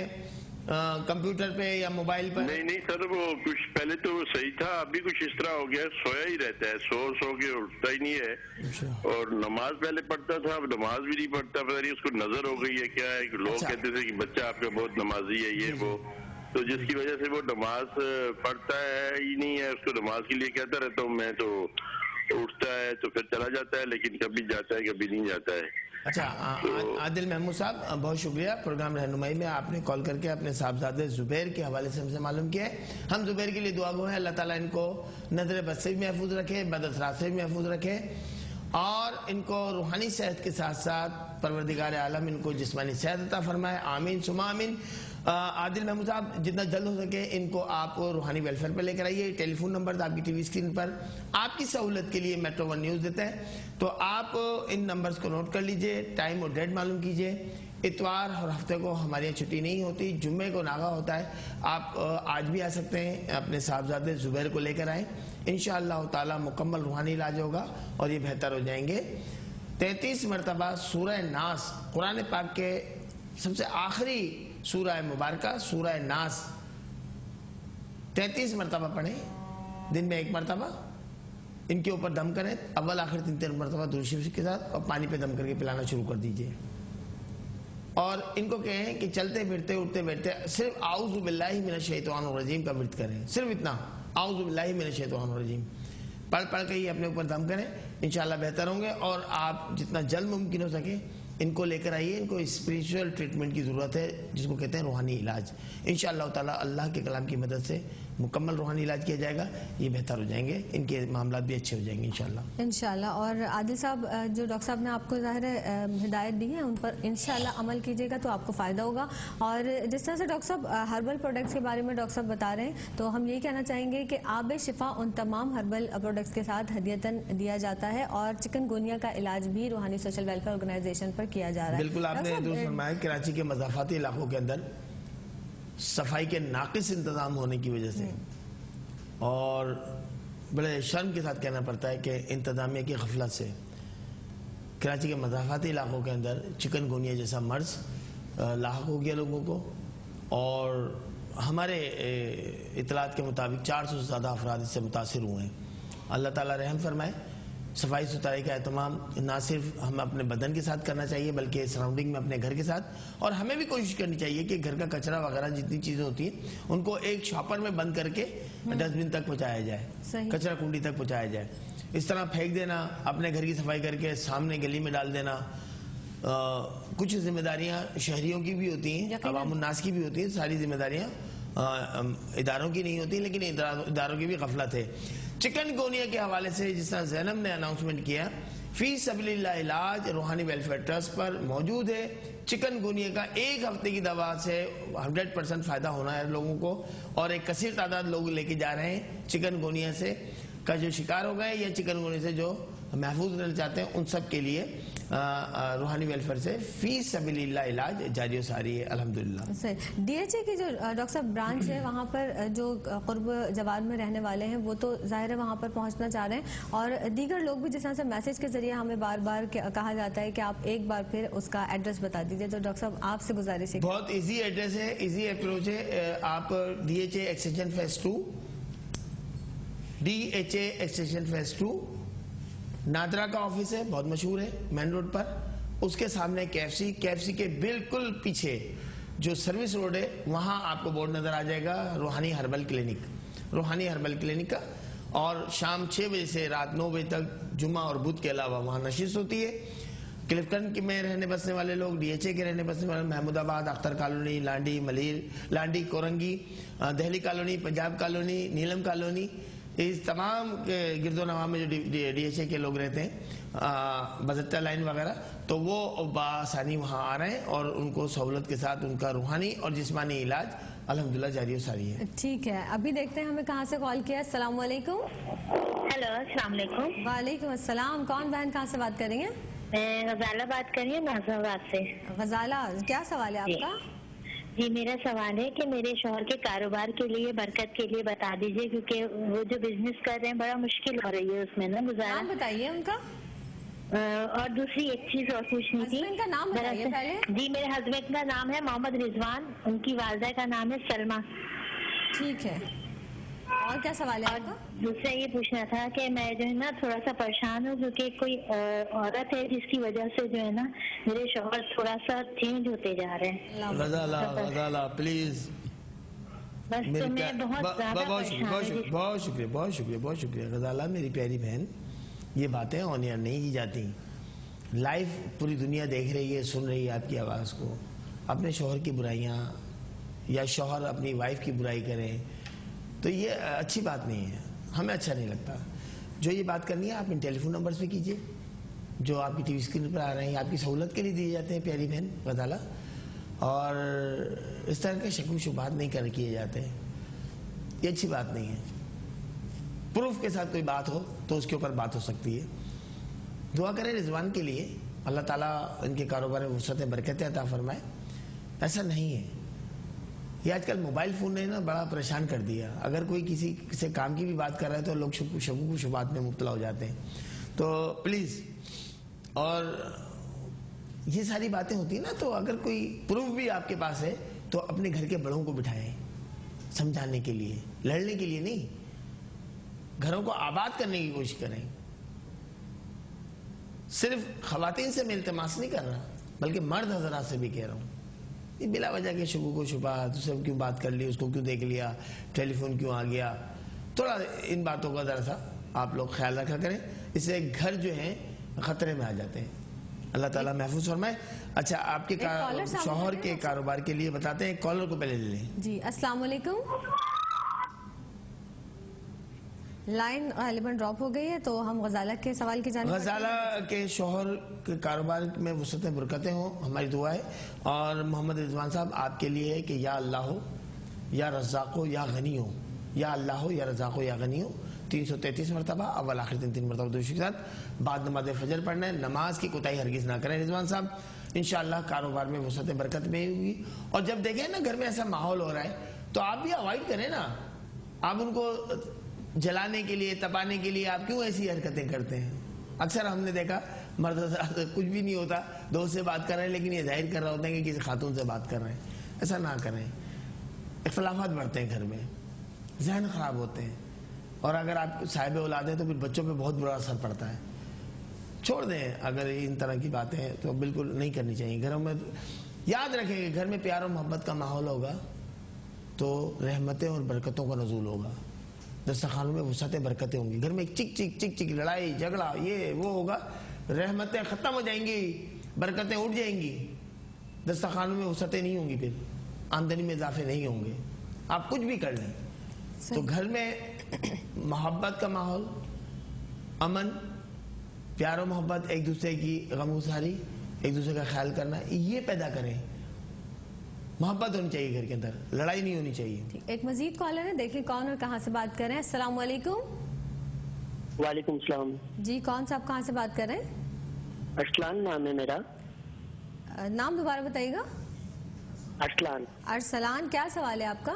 کمپیوٹر پہ یا موبائل پر؟ نہیں سر، وہ کچھ پہلے تو صحیح تھا، ابھی کچھ اس طرح ہو گیا، سویا ہی رہتا ہے، سو کے اٹھتا ہی نہیں ہے. اور نماز پہلے پڑھتا تھا، اب نماز بھی نہیں پڑھتا. پتہ نہیں اس کو نظر ہو گئی ہے کیا ہے. لوگ کہتے تھے کہ بچہ آپ کا بہت نمازی ہے یہ وہ، تو جس کی وجہ سے وہ نماز پڑھتا ہے ہی نہیں ہے. اس کو نماز کے لیے کہتا رہتا ہوں میں، تو اٹھتا ہے تو پھر چلا جاتا ہے، لیکن کبھی جاتا ہے کبھی نہیں جاتا ہے. اچھا عادل محمود صاحب، بہت شکریہ. پروگرام رہنمائی میں آپ نے کال کر کے اپنے صاحبزادے زبیر کے حوالے سے ہم سے معلوم کیا ہے. ہم زبیر کے لیے دعا گو ہیں، اللہ تعالیٰ ان کو نظر بد سے بھی محفوظ رکھے، بد اثرات سے بھی محفوظ رکھے، اور ان کو روحانی صحت کے ساتھ ساتھ پروردگار عالم ان کو جسمانی صحت عطا فرمائے. آمین ثم آمین. عادل محمود صاحب جتنا جلد ہو سکے ان کو آپ روحانی ویلفیئر پہ لے کر آئیے. ٹیلی فون نمبر آپ کی ٹی وی اسکرین پر آپ کی سہولت کے لیے میٹرو ون نیوز دیتا ہے, تو آپ ان نمبرز کو نوٹ کر لیجئے, ٹائم اور ڈیٹ معلوم کیجئے. اتوار اور ہفتے کو ہمارے یہاں چھٹی نہیں ہوتی, جمعے کو ناغہ ہوتا ہے. آپ آج بھی آ سکتے ہیں, اپنے صاحبزادے زبیر کو لے کر آئیں, انشاءاللہ تعالی مکمل روحانی علاج ہوگا اور یہ بہتر ہو جائیں گے. 33 مرتبہ سورہ ناس, قرآن پاک کے سب سے آخری سورہ مبارکہ سورہ ناس 33 مرتبہ پڑھیں, دن میں 1 مرتبہ. ان کے اوپر دم کریں, اول آخر 3 مرتبہ درود شریف کے ساتھ, اور پانی پہ دم کر کے پلانا شروع کر دیجئے. اور ان کو کہیں کہ چلتے پھرتے اٹھتے بیٹھتے صرف اعوذ باللہ من الشیطان الرجیم کا ورد کریں, صرف اتنا, اعوذ باللہ من الشیطان الرجیم پڑھ کے ہی اپنے اوپر دم کریں, انشاءاللہ بہتر ہوں گے. اور آپ جتنا جلد ممکن ہو سکے ان کو لے کر آئیے. ان کو اسپریچول ٹریٹمنٹ کی ضرورت ہے جس کو کہتے ہیں روحانی علاج. انشاءاللہ تعالی اللہ کے کلام کی مدد سے مکمل روحانی علاج کیا جائے گا, یہ بہتر ہو جائیں گے, ان کے معاملات بھی اچھے ہو جائیں گے انشاءاللہ. انشاءاللہ. اور عادل صاحب جو ڈاکٹر صاحب نے آپ کو ظاہر ہدایت دی ہے ان پر انشاءاللہ عمل کیجیے گا تو آپ کو فائدہ ہوگا. اور جس طرح سے ڈاکٹر صاحب ہربل پروڈکٹس کے بارے میں ڈاکٹر صاحب بتا رہے ہیں, تو ہم یہی کہنا چاہیں گے کہ آب شفا ان تمام ہربل پروڈکٹس کے ساتھ ہدیتاً دیا جاتا ہے, اور چکن گونیا کا علاج بھی روحانی سوشل ویلفیئر آرگنائزیشن پر کیا جا رہا ہے. بالکل آپ نے درست فرمایا. کراچی کے مضافاتی علاقوں کے اندر صفائی کے ناقص انتظام ہونے کی وجہ سے, اور بڑے شرم کے ساتھ کہنا پڑتا ہے کہ انتظامیہ کی غفلت سے کراچی کے مضافاتی علاقوں کے اندر چکن گونیا جیسا مرض لاحق ہو گیا لوگوں کو. اور ہمارے اطلاعات کے مطابق 400 سے زیادہ افراد اس سے متاثر ہوئے ہیں. اللہ تعالیٰ رحم فرمائے. صفائی ستھرائی کا اہتمام نہ صرف ہم اپنے بدن کے ساتھ کرنا چاہیے بلکہ سراؤنڈنگ میں اپنے گھر کے ساتھ, اور ہمیں بھی کوشش کرنی چاہیے کہ گھر کا کچرا وغیرہ جتنی چیزیں ہوتی ہیں ان کو ایک شاپر میں بند کر کے ڈسٹ بن تک پہنچایا جائے, کچرا کنڈی تک پہنچایا جائے. اس طرح پھینک دینا, اپنے گھر کی صفائی کر کے سامنے گلی میں ڈال دینا. کچھ ذمہ داریاں شہریوں کی بھی ہوتی ہیں, عوام الناس کی بھی ہوتی ہیں, ساری ذمہ داریاں اداروں کی نہیں ہوتی, لیکن اداروں کی بھی غفلت ہے. چکن گونیا کے حوالے سے جس طرح زینب نے اناؤنسمنٹ کیا, فی سبیل اللہ علاج روحانی ویلفیئر ٹرسٹ پر موجود ہے. چکن گونیا کا 1 ہفتے کی دوا سے 100% فائدہ ہونا ہے لوگوں کو, اور ایک کثیر تعداد لوگ لے کے جا رہے ہیں چکن گونیا سے کا جو شکار ہو گئے یا چکن گونیا سے جو محفوظ رہنا چاہتے ہیں, ان سب کے لیے روحانی ویلفیئر سے فی سبیل اللہ علاج جاری و ساری ہے الحمدللہ. ڈی ایچ اے کی جو ڈاکٹر صاحب برانچ ہے وہاں پر جو قرب جواد میں رہنے والے ہیں وہ تو ظاہر ہے وہاں پر پہنچنا چاہ رہے ہیں, اور دیگر لوگ بھی جس طرح سے میسج کے ذریعے ہمیں بار بار کہا جاتا ہے کہ آپ ایک بار پھر اس کا ایڈریس بتا دیجیے. تو ڈاکٹر صاحب آپ سے گزارش ہے, بہت ایزی ایڈریس ہے, ایزی اپروچ ہے. آپ D H A extension phase 2, D H A extension phase 2 نادرا کا آفس ہے, بہت مشہور ہے مین روڈ پر. اس کے سامنے کے ایف سی کے بالکل پیچھے جو سروس روڈ ہے وہاں آپ کو بورڈ نظر آ جائے گا روحانی ہربل کلینک کا. اور شام 6 بجے سے رات 9 بجے تک جمعہ اور بدھ کے علاوہ وہاں نشست ہوتی ہے. کلفٹن میں رہنے بسنے والے لوگ, ڈی ایچ اے کے رہنے بسنے والے, Mahmoodabad, Akhtar colony, Landhi, Malir, Landhi, Korangi, Delhi colony, Punjab colony, Neelam colony, اس تمام گرد و نواح میں جو ڈی ایچ اے کے لوگ رہتے ہیں بزٹہ لائن وغیرہ, تو وہ بآسانی وہاں آ رہے ہیں, اور ان کو سہولت کے ساتھ ان کا روحانی اور جسمانی علاج الحمدللہ جاری و ساری ہے. ٹھیک ہے, ابھی دیکھتے ہیں ہمیں کہاں سے کال کیا. السلام علیکم. ہیلو, السلام علیکم. وعلیکم السلام. کون بہن کہاں سے بات کر رہی ہیں؟ میں غزالہ بات کر رہی ہوں ناظم آباد سے. غزالہ, کیا سوال ہے آپ کا؟ جی, میرا سوال ہے کہ میرے شوہر کے کاروبار کے لیے برکت کے لیے بتا دیجیے, کیونکہ وہ جو بزنس کر رہے ہیں بڑا مشکل ہو رہی ہے اس میں نا گزارا. نام بتائیے ان کا. اور دوسری ایک چیز اور پوچھنی تھی. ہسبینڈ کا نام بتائیے پہلے. جی, میرے ہسبینڈ کا نام ہے محمد رضوان, ان کی والدہ کا نام ہے سلمہ. ٹھیک ہے, اور کیا سوال ہے آپ کا؟ دوسرا یہ پوچھنا تھا کہ میں جو ہے نا تھوڑا سا پریشان ہوں, کیونکہ کوئی عورت ہے جس کی وجہ سے جو ہے نا میرے شوہر تھوڑا سا چینج ہوتے جا رہے ہیں. غزالہ پلیز, بس تو میں بہت زیادہ بہت شکریہ غزالہ, میری پیاری بہن. یہ باتیں آن ایئر نہیں کی جاتی. لائف پوری دنیا دیکھ رہی ہے, سن رہی ہے آپ کی آواز کو. اپنے شوہر کی برائیاں یا شوہر اپنی وائف کی برائی کریں تو یہ اچھی بات نہیں ہے, ہمیں اچھا نہیں لگتا. جو یہ بات کرنی ہے آپ ان ٹیلی فون نمبرز پہ کیجئے جو آپ کی ٹی وی اسکرین پر آ رہے ہیں, آپ کی سہولت کے لیے دیے جاتے ہیں پیاری بہن غزالہ. اور اس طرح کے شک و شبہات نہیں کیے جاتے ہیں. یہ اچھی بات نہیں ہے. پروف کے ساتھ کوئی بات ہو تو اس کے اوپر بات ہو سکتی ہے. دعا کریں رضوان کے لیے, اللہ تعالیٰ ان کے کاروبار میں وسعت برکتیں عطا فرمائے. ایسا نہیں ہے. یہ آج کل موبائل فون نے نا بڑا پریشان کر دیا. اگر کوئی کسی سے کام کی بھی بات کر رہا ہے تو لوگ شکوک و شبہات میں مبتلا ہو جاتے ہیں. تو پلیز, اور یہ ساری باتیں ہوتی ہیں نا, تو اگر کوئی پروف بھی آپ کے پاس ہے تو اپنے گھر کے بڑوں کو بٹھائیں سمجھانے کے لیے, لڑنے کے لیے نہیں. گھروں کو آباد کرنے کی کوشش کریں. صرف خواتین سے میں التماس نہیں کر رہا, بلکہ مرد حضرات سے بھی کہہ رہا ہوں. یہ بلا وجہ کے شکوک و شبہات, اسے کیوں بات کر لی, اس کو کیوں دیکھ لیا, ٹیلی فون کیوں آ گیا, تھوڑا ان باتوں کا ذرا سا آپ لوگ خیال رکھا کریں. اس سے گھر جو ہیں خطرے میں آ جاتے ہیں. اللہ تعالیٰ محفوظ فرمائے. اچھا, آپ کے شوہر کے کاروبار کے لیے بتاتے ہیں. کالر کو پہلے لے لیں. جی السلام علیکم. لائن غالباً ڈراپ ہو گئی ہے, تو ہم غزالہ کے سوال کی جانب. غزالہ کے شوہر کے کاروبار میں وسعتیں برکتیں ہوں, ہماری دعا ہے. اور محمد رضوان صاحب آپ کے لیے ہے کہ یا اللہ ہو یا رزاق ہو یا غنی ہو, یا اللہ ہو یا رزاق ہو یا غنی ہو. 333 مرتبہ اول آخر 3 مرتبہ درود کے ساتھ بعد نماز فجر پڑھنا ہے. نماز کی کوتاہی ہرگز نہ کریں رضوان صاحب. انشاءاللہ کاروبار میں وسعت برکت میں ہوگی. اور جب دیکھیں نا گھر میں ایسا ماحول ہو رہا ہے تو آپ بھی اوائڈ کریں نا. آپ ان کو جلانے کے لیے, تپانے کے لیے آپ کیوں ایسی حرکتیں کرتے ہیں؟ اکثر ہم نے دیکھا مرد کچھ بھی نہیں ہوتا, دوست سے بات کر رہے ہیں لیکن یہ ظاہر کر رہا ہوتا ہے کہ کسی خاتون سے بات کر رہے ہیں. ایسا نہ کریں. اختلافات بڑھتے ہیں گھر میں, ذہن خراب ہوتے ہیں. اور اگر آپ صاحب اولاد ہیں تو پھر بچوں پہ بہت برا اثر پڑتا ہے. چھوڑ دیں اگر ان طرح کی باتیں ہیں تو بالکل نہیں کرنی چاہیے. گھروں میں یاد رکھیں کہ گھر میں پیار و محبت کا ماحول ہوگا تو رحمتیں اور برکتوں کا نزول ہوگا. دسترخوانوں میں وسعتیں برکتیں ہوں گی. گھر میں چک چک چک چک لڑائی جھگڑا یہ وہ ہوگا, رحمتیں ختم ہو جائیں گی, برکتیں اٹھ جائیں گی. دسترخوانوں میں وسعتیں نہیں ہوں گی, پھر آمدنی میں اضافے نہیں ہوں گے. آپ کچھ بھی کر لیں. تو گھر میں محبت کا ماحول, امن, پیار و محبت, ایک دوسرے کی غم گساری, ایک دوسرے کا خیال کرنا, یہ پیدا کریں. محبت ہونی چاہیے گھر کے اندر, لڑائی نہیں ہونی چاہیے. ایک مزید کالر ہے, دیکھیں کون اور کہاں سے بات کر رہے ہیں. السلام علیکم. وعلیکم السلام. جی کون صاحب کہاں سے بات کر رہے ہیں؟ ارسلان نام ہے میرا. نام دوبارہ بتائیے گا. ارسلان. ارسلان, کیا سوال ہے آپ کا؟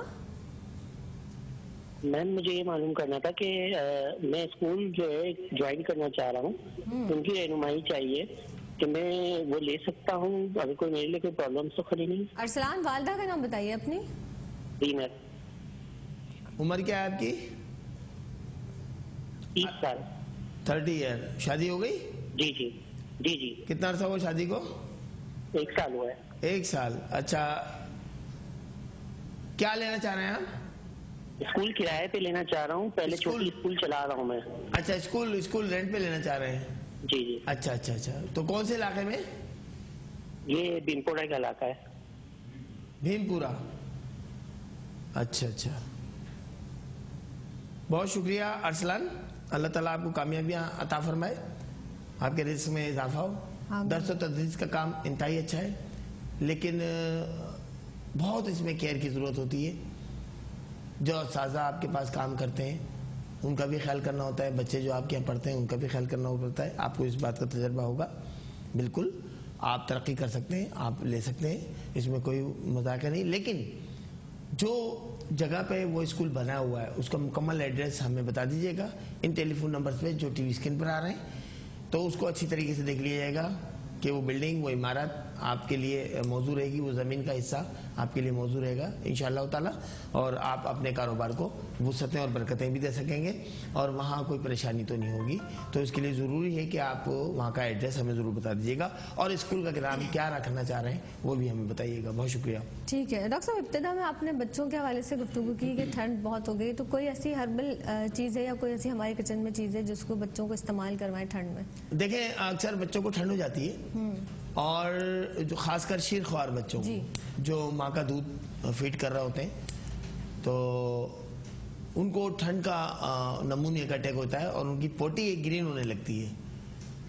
میم مجھے یہ معلوم کرنا تھا کہ میں اسکول جو ہے جوائن کرنا چاہ رہا ہوں, ان کی رہنمائی چاہیے کہ میں وہ لے سکتا ہوں, اگر کوئی میرے لیے کوئی پرابلمس تو کھڑی نہیں. ارسلان, والدہ کا نام بتائیے اپنی. دینر. عمر کیا ہے آپ کی؟ 30 سال. 30 ایئر. شادی ہو گئی؟ جی جی جی جی. کتنا عرصہ ہوا شادی کو؟ 1 سال ہوا ہے. 1 سال. اچھا, کیا لینا چاہ رہے ہیں آپ؟ اسکول کرائے پہ لینا چاہ رہا ہوں. پہلے چھوٹی اسکول چلا رہا ہوں میں. اچھا, اسکول رینٹ پہ لینا چاہ رہے ہیں. جی جی. اچھا اچھا اچھا. تو کون سے علاقے میں؟ یہ بھیمپورہ کا علاقہ ہے. بھیم پورہ. اچھا اچھا, بہت شکریہ ارسلان. اللہ تعالیٰ آپ کو کامیابیاں عطا فرمائے, آپ کے رزق میں اضافہ ہو. درس و تدریس کا کام انتہائی اچھا ہے, لیکن بہت اس میں کیئر کی ضرورت ہوتی ہے. جو اساتذہ آپ کے پاس کام کرتے ہیں ان کا بھی خیال کرنا ہوتا ہے, بچے جو آپ کے یہاں پڑھتے ہیں ان کا بھی خیال کرنا پڑتا ہے. آپ کو اس بات کا تجربہ ہوگا. بالکل آپ ترقی کر سکتے ہیں, آپ لے سکتے ہیں, اس میں کوئی مذاق نہیں. لیکن جو جگہ پہ وہ اسکول بنا ہوا ہے اس کا مکمل ایڈریس ہمیں بتا دیجیے گا ان ٹیلی فون نمبرز پہ جو ٹی وی اسکرین پر آ رہے ہیں, تو اس کو اچھی طریقے سے دیکھ لیا جائے گا کہ وہ بلڈنگ, وہ عمارت آپ کے لیے موزوں رہے گی, وہ زمین کا حصہ آپ کے لیے موزوں رہے گا انشاءاللہ تعالی. اور آپ اپنے کاروبار کو وسعتیں اور برکتیں بھی دے سکیں گے, اور وہاں کوئی پریشانی تو نہیں ہوگی. تو اس کے لیے ضروری ہے کہ آپ وہاں کا ایڈریس ہمیں ضرور بتا دیجیے گا, اور اسکول کا نام کیا رکھنا چاہ رہے ہیں وہ بھی ہمیں بتائیے گا. بہت شکریہ. ٹھیک ہے ڈاکٹر صاحب, ابتدا میں آپ نے بچوں کے حوالے سے گفتگو کی کہ ٹھنڈ بہت ہو گئی, تو کوئی ایسی ہربل چیز ہے یا کوئی ایسی ہمارے کچن میں چیز ہے جس کو بچوں کو استعمال کروائیں ٹھنڈ میں؟ دیکھیں اکثر بچوں کو ٹھنڈ ہو جاتی ہے, اور جو خاص کر شیر خوار بچوں جو ماں کا دودھ فیڈ کر رہے ہوتے ہیں, تو ان کو ٹھنڈ کا نمونیا کا اٹیک ہوتا ہے اور ان کی پوٹی گرین ہونے لگتی ہے.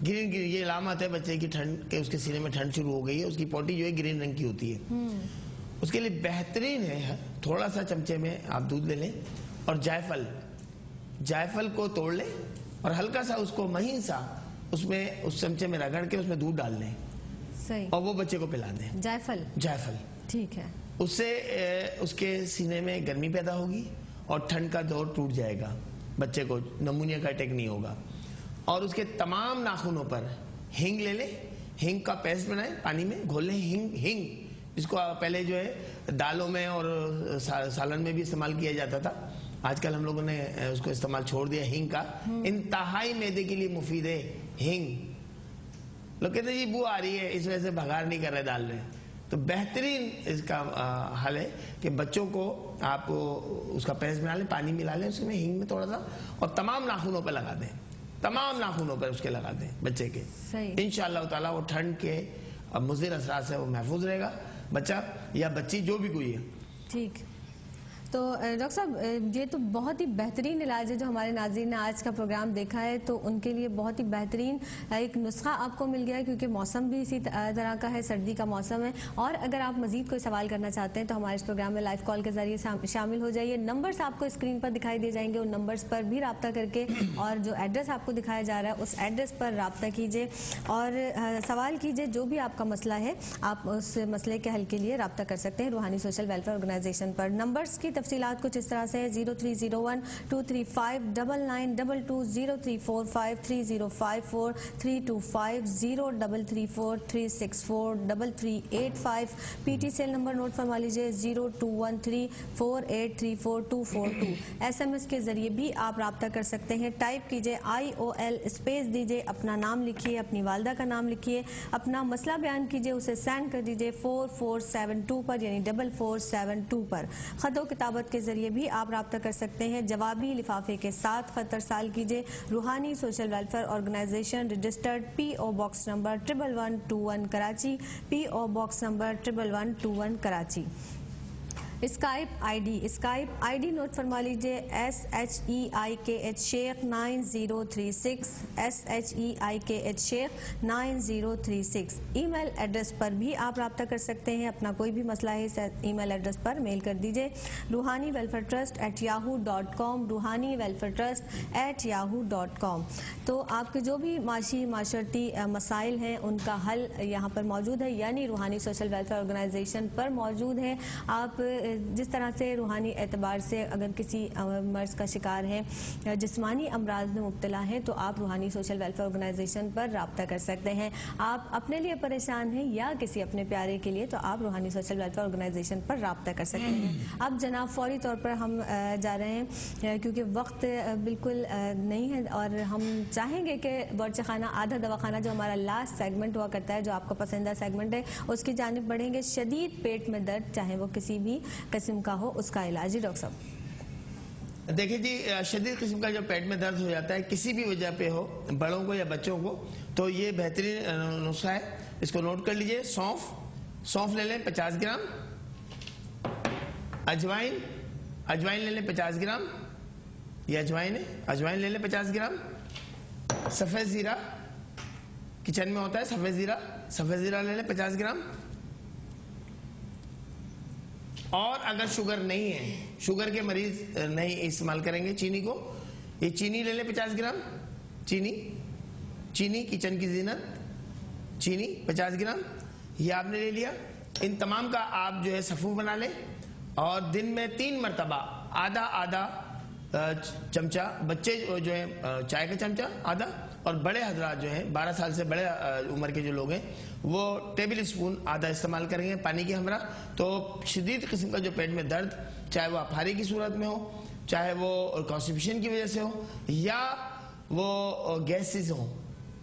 گرین گرین یہ علامت ہے بچے کی ٹھنڈ کے، اس کے سینے میں ٹھنڈ شروع ہو گئی ہے، اس کی پوٹی جو ہے گرین رنگ کی ہوتی ہے. اس کے لیے بہترین ہے تھوڑا سا چمچے میں آپ دودھ لے لیں اور جائفل کو توڑ لیں اور ہلکا سا اس کو مہین سا اس میں اس چمچے میں رگڑ کے اس میں دودھ ڈال لیں اور وہ بچے کو پلا دیں. جائفل ٹھیک ہے. اس سے اس کے سینے میں گرمی پیدا ہوگی اور ٹھنڈ کا دور ٹوٹ جائے گا، بچے کو نمونیا کا اٹیک نہیں ہوگا. اور اس کے تمام ناخنوں پر ہینگ لے لیں، ہینگ کا پیسٹ بنائیں، پانی میں گھول لیں. ہینگ اس کو پہلے جو ہے دالوں میں اور سالن میں بھی استعمال کیا جاتا تھا، آج کل ہم لوگوں نے اس کو استعمال چھوڑ دیا. ہینگ کا انتہائی معدے کے لیے مفید ہے. ہینگ لوگ کہتے ہیں جی بو آ رہی ہے اس وجہ سے بھگار نہیں کر رہے دال میں، تو بہترین اس کا حل ہے کہ بچوں کو آپ اس کا پیسٹ بنا لیں، پانی ملا لیں اس میں ہینگ میں تھوڑا سا اور تمام ناخنوں پہ لگا دیں، تمام ناخنوں پر اس کے لگا دیں بچے کے. انشاءاللہ تعالیٰ وہ ٹھنڈ کے مضر اثرات سے وہ محفوظ رہے گا بچہ یا بچی جو بھی کوئی ہے. ٹھیک. تو ڈاکٹر صاحب یہ تو بہت ہی بہترین علاج ہے جو ہمارے ناظرین نے آج کا پروگرام دیکھا ہے، تو ان کے لیے بہت ہی بہترین ایک نسخہ آپ کو مل گیا ہے، کیونکہ موسم بھی اسی طرح کا ہے، سردی کا موسم ہے. اور اگر آپ مزید کوئی سوال کرنا چاہتے ہیں تو ہمارے اس پروگرام میں لائیو کال کے ذریعے شامل ہو جائیے. نمبرز آپ کو اسکرین پر دکھائی دے جائیں گے، ان نمبرز پر بھی رابطہ کر کے اور جو ایڈریس آپ کو دکھایا جا رہا ہے اس ایڈریس پر رابطہ کیجیے اور سوال کیجیے. جو بھی آپ کا مسئلہ ہے آپ اس مسئلے کے حل کے لیے رابطہ کر سکتے ہیں روحانی سوشل ویلفیئر آرگنائزیشن پر. نمبرز کی تفصیلات کچھ اس طرح سے ہے: 0301-235-9922, 0345-3054, 325-0334364-3385. P T cell number note فرما لیجیے 021348342242. ایس ایم ایس کے ذریعے بھی آپ رابطہ کر سکتے ہیں. ٹائپ کیجیے IOL اسپیس دیجیے، اپنا نام لکھیے، اپنی والدہ کا نام لکھیے، اپنا مسئلہ بیان کیجیے، اسے سینڈ کر دیجیے 4472 پر، یعنی 4472 پر. خط و کتابت کے ذریعے بھی آپ رابطہ کر سکتے ہیں. جوابی لفافے کے ساتھ خط ارسال کیجیے. روحانی social welfare organisation, registered PO box number 1121 Karachi, PO box number 1121 Karachi. Skype I D note فرما لیجیے SHEIKH شیخ 9036، SHEIKH شیخ 9036. ای میل ایڈریس پر بھی آپ رابطہ کر سکتے ہیں. اپنا کوئی بھی مسئلہ ہے اس ای میل ایڈریس پر میل کر دیجیے روحانی ویلفیئر ٹرسٹ @yahoo.com، روحانی ویلفیئر ٹرسٹ @yahoo.com. تو آپ کے جو بھی معاشی معاشرتی مسائل ہیں ان کا حل یہاں پر موجود ہے، یعنی روحانی سوشل ویلفیئر آرگنائزیشن پر موجود ہے. آپ جس طرح سے روحانی اعتبار سے اگر کسی مرض کا شکار ہے یا جسمانی امراض میں مبتلا ہیں تو آپ روحانی سوشل ویلفیئر آرگنائزیشن پر رابطہ کر سکتے ہیں. آپ اپنے لیے پریشان ہیں یا کسی اپنے پیارے کے لیے تو آپ روحانی سوشل ویلفیئر آرگنائزیشن پر رابطہ کر سکتے ہیں. اب جناب فوری طور پر ہم جا رہے ہیں کیونکہ وقت بالکل نہیں ہے اور ہم چاہیں گے کہ باورچی خانہ آدھا دواخانہ جو ہمارا لاسٹ سیگمنٹ ہوا کرتا ہے، جو آپ کا پسندیدہ سیگمنٹ ہے، اس کی جانب بڑھیں گے. شدید پیٹ میں درد، چاہے وہ کسی بھی قسم کا ہو، اس کا علاج. جی ڈاکٹر صاحب. دیکھیں جی، شدید قسم کا جو پیٹ میں درد ہو جاتا ہے کسی بھی وجہ پہ ہو، بڑوں کو یا بچوں کو، تو یہ بہترین نسخہ ہے، اس کو نوٹ کر لیجئے. سونف لے لیں 50 گرام، اجوائن لے لیں 50 گرام، یہ اجوائن ہے، اجوائن لے لیں 50 گرام. سفید زیرہ کچن میں ہوتا ہے، سفید زیرہ لے لیں 50 گرام. اور اگر شوگر نہیں ہے، شوگر کے مریض نہیں استعمال کریں گے چینی کو، یہ چینی لے لیں 50 گرام. چینی کچن کی زینت، چینی 50 گرام یہ آپ نے لے لیا. ان تمام کا آپ جو ہے صفو بنا لیں اور دن میں 3 مرتبہ آدھا چمچہ، بچے جو ہیں چائے کا چمچہ آدھا، اور بڑے حضرات جو ہیں 12 سال سے بڑے عمر کے جو لوگ ہیں وہ ٹیبل اسپون آدھا استعمال کریں گے پانی کے ہمراہ. تو شدید قسم کا جو پیٹ میں درد، چاہے وہ اپہاری کی صورت میں ہو، چاہے وہ کانسٹیپیشن کی وجہ سے ہو یا وہ گیسز ہوں،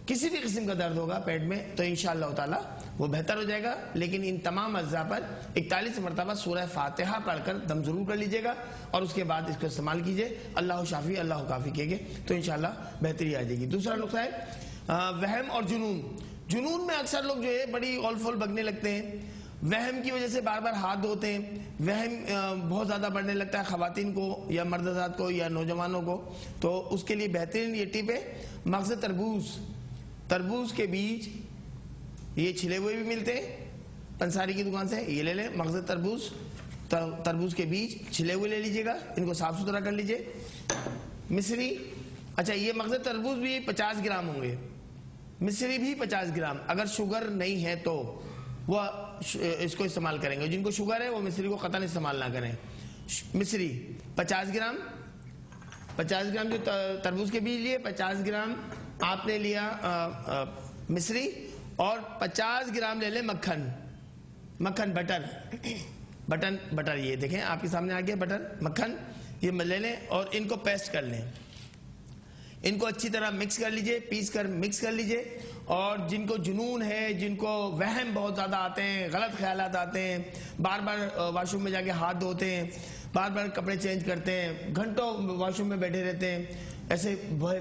کسی بھی قسم کا درد ہوگا پیٹ میں تو انشاءاللہ تعالی وہ بہتر ہو جائے گا. لیکن ان تمام اجزاء پر 41 مرتبہ سورہ فاتحہ پڑھ کر دم ضرور کر لیجئے گا اور اس کے بعد اس کو استعمال کیجئے. اللہ شافی اللہ کافی کہے گے تو انشاءاللہ بہتری آ جائے گی. دوسرا نقطہ ہے وہم اور جنون میں اکثر لوگ جو ہے بڑی اول فول بگنے لگتے ہیں، وہم کی وجہ سے بار بار ہاتھ دھوتے ہیں، وہم بہت زیادہ بڑھنے لگتا ہے خواتین کو یا مرد حضرات کو یا نوجوانوں کو. تو اس کے لیے بہترین یہ ٹپ ہے مغز تربوز. تربوز کے بیج یہ چھلے ہوئے بھی ملتے ہیں پنساری کی دکان سے, یہ لے لیں مغز تربوز, تربوز کے بیج چھلے ہوئے لے لیجئے گا, ان کو صاف ستھرا کر لیجئے. مصری, اچھا یہ مغز تربوز بھی 50 گرام ہوں گے, مصری بھی 50 گرام. اگر شوگر نہیں ہے تو وہ اس کو استعمال کریں گے, جن کو شوگر ہے وہ مصری کو قطعاً استعمال نہ کریں. مصری 50 گرام, 50 گرام جو تربوز کے بیج لیے, 50 گرام آپ نے لیا مصری, اور 50 گرام لے لیں مکھن, مکھن بٹر یہ دیکھیں آپ کے سامنے آ گیا بٹر مکھن, یہ لے لیں اور ان کو پیسٹ کر لیں. ان کو اچھی طرح مکس کر لیجئے, پیس کر مکس کر لیجئے. اور جن کو جنون ہے, جن کو وہم بہت زیادہ آتے ہیں, غلط خیالات آتے ہیں, بار بار واش روم میں جا کے ہاتھ دھوتے ہیں, بار بار کپڑے چینج کرتے ہیں, گھنٹوں واش روم میں بیٹھے رہتے ہیں, ایسے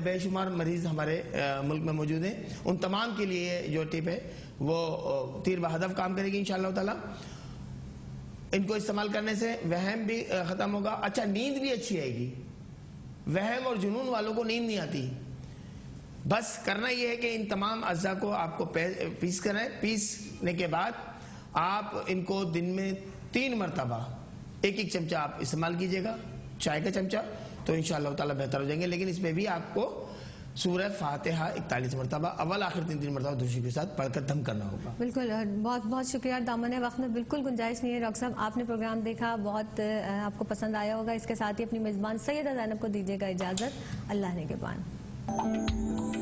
بے شمار مریض ہمارے ملک میں موجود ہیں. ان تمام کے لیے جو ٹپ ہے وہ تیر بہدف کام کرے گی انشاءاللہ تعالی. ان کو استعمال کرنے سے وہم بھی ختم ہوگا. اچھا نیند بھی اچھی آئے گی. وہم اور جنون والوں کو نیند نہیں آتی. بس کرنا یہ ہے کہ ان تمام اجزاء کو آپ کو پیس کریں. پیسنے کے بعد آپ ان کو دن میں 3 مرتبہ 1 چمچہ آپ استعمال کیجئے گا, چائے کا چمچہ, تو انشاءاللہ تعالی بہتر ہو جائیں گے. لیکن اس میں بھی آپ کو سورہ فاتحہ 41 مرتبہ اول آخر 3 مرتبہ دوسری کے ساتھ پڑھ کر دم کرنا ہوگا. بالکل, بہت بہت شکریہ. دامن وقت میں بالکل گنجائش نہیں ہے. ڈاکٹر صاحب آپ نے پروگرام دیکھا, بہت آپ کو پسند آیا ہوگا. اس کے ساتھ ہی اپنی میزبان سیدہ زینب کو دیجیے گا اجازت. اللہ نگہبان.